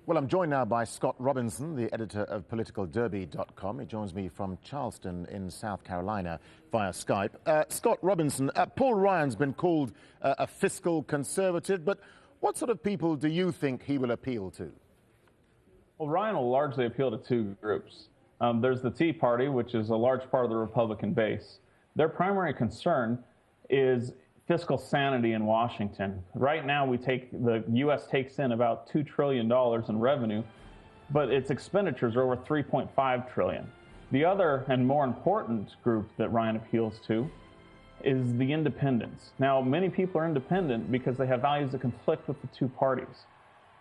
Well, I'm joined now by Scott Robinson, the editor of politicalderby.com. He joins me from Charleston in South Carolina via Skype. Scott Robinson, Paul Ryan's been called a fiscal conservative, but what sort of people do you think he will appeal to? Well, Ryan will largely appeal to two groups. There's the Tea Party, which is a large part of the Republican base. Their primary concern is fiscal sanity in Washington. Right now, the U.S. takes in about $2 trillion in revenue, but its expenditures are over $3.5 trillion. The other and more important group that Ryan appeals to is the independents. Now, many people are independent because they have values that conflict with the two parties.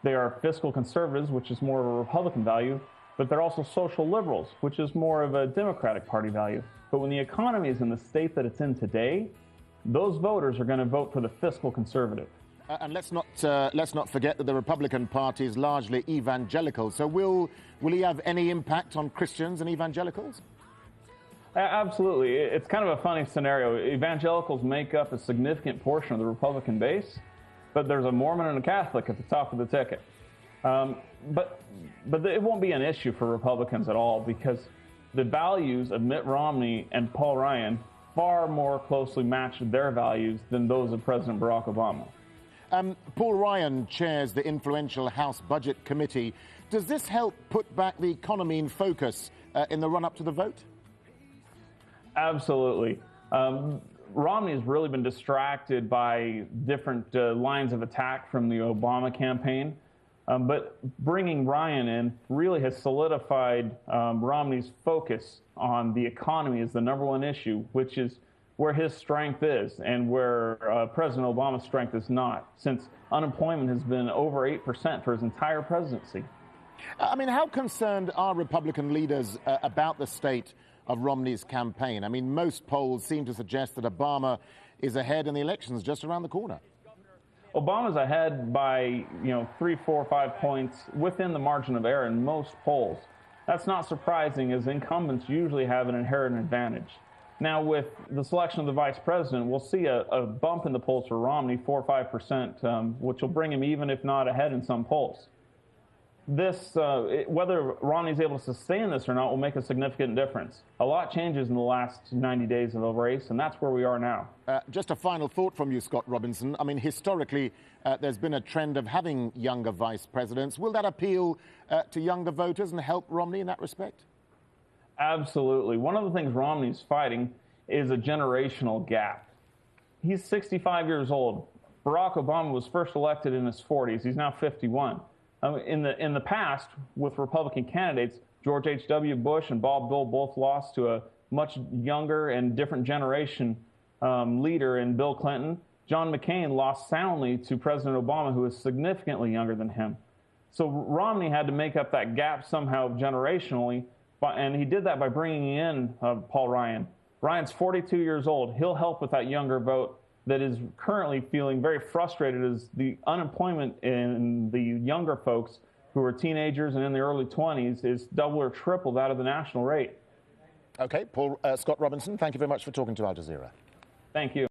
They are fiscal conservatives, which is more of a Republican value, but they're also social liberals, which is more of a Democratic Party value. But when the economy is in the state that it's in today, those voters are going to vote for the fiscal conservative. And let's not forget that the Republican Party is largely evangelical. So will he have any impact on Christians and evangelicals? Absolutely. It's kind of a funny scenario. Evangelicals make up a significant portion of the Republican base, but there's a Mormon and a Catholic at the top of the ticket. But it won't be an issue for Republicans at all, because the values of Mitt Romney and Paul Ryan far more closely match their values than those of President Barack Obama. Paul Ryan chairs the influential House Budget Committee. Does this help put back the economy in focus in the run-up to the vote? Absolutely. Romney has really been distracted by different lines of attack from the Obama campaign. But bringing Ryan in really has solidified Romney's focus on the economy as the #1 issue, which is where his strength is and where President Obama's strength is not, since unemployment has been over 8% for his entire presidency. I mean, how concerned are Republican leaders about the state of Romney's campaign? I mean, most polls seem to suggest that Obama is ahead and the election's just around the corner. Obama's ahead by 3, 4, 5 points within the margin of error in most polls. That's not surprising, as incumbents usually have an inherent advantage. Now, with the selection of the vice president, we'll see a bump in the polls for Romney, 4 or 5%, which will bring him even, if not ahead, in some polls. Whether Romney's able to sustain this or not will make a significant difference. A lot changes in the last 90 days of the race, and that's where we are now. Just a final thought from you, Scott Robinson. I mean, historically, there's been a trend of having younger vice presidents. Will that appeal to younger voters and help Romney in that respect? Absolutely. One of the things Romney's fighting is a generational gap. He's 65 years old. Barack Obama was first elected in his 40s. He's now 51. In the past, with Republican candidates, George H.W. Bush and Bob Dole both lost to a much younger and different generation leader in Bill Clinton. John McCain lost soundly to President Obama, who is significantly younger than him. So Romney had to make up that gap somehow generationally, and he did that by bringing in Paul Ryan. Ryan's 42 years old. He'll help with that younger vote that is currently feeling very frustrated as the unemployment in the younger folks who are teenagers and in their early 20s is double or triple that of the national rate. Okay, Scott Robinson, thank you very much for talking to Al Jazeera. Thank you.